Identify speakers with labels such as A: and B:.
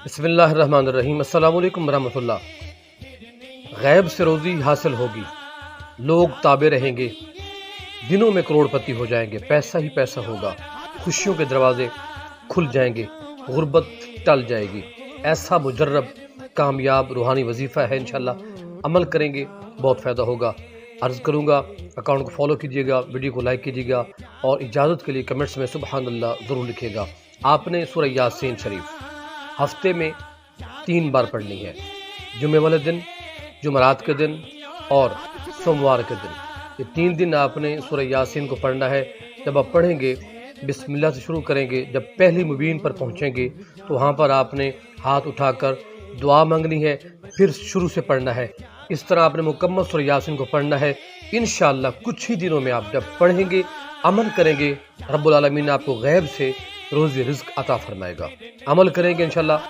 A: بسم اللہ الرحمن الرحیم۔ السلام علیکم ورحمۃ اللہ۔ غیب سے روزی حاصل ہوگی، لوگ تابع رہیں گے، دنوں میں کروڑ پتی ہو جائیں گے، پیسہ ہی پیسہ ہوگا، خوشیوں کے دروازے کھل جائیں گے، غربت ٹل جائے گی۔ ایسا مجرب کامیاب روحانی وظیفہ ہے، انشاءاللہ عمل کریں گے بہت فائدہ ہوگا۔ عرض کروں گا اکاؤنٹ کو فالو کیجیے گا، ویڈیو کو لائک کیجیے گا، اور اجازت کے لیے کمنٹس میں سبحان اللہ ضرور لکھیے گا۔ آپ نے سورہ یاسین شریف ہفتے میں 3 بار پڑھنی ہے، جمعے والے دن، جمعرات کے دن اور سوموار کے دن۔ یہ 3 دن آپ نے سورہ یاسین کو پڑھنا ہے۔ جب آپ پڑھیں گے، بسم اللہ سے شروع کریں گے، جب پہلی مبین پر پہنچیں گے تو وہاں پر آپ نے ہاتھ اٹھا کر دعا مانگنی ہے، پھر شروع سے پڑھنا ہے۔ اس طرح آپ نے مکمل سورہ یاسین کو پڑھنا ہے۔ انشاءاللہ کچھ ہی دنوں میں آپ جب پڑھیں گے، عمل کریں گے، رب العالمین آپ کو غیب سے روزی رزق عطا فرمائے گا۔ عمل کریں گے انشاءاللہ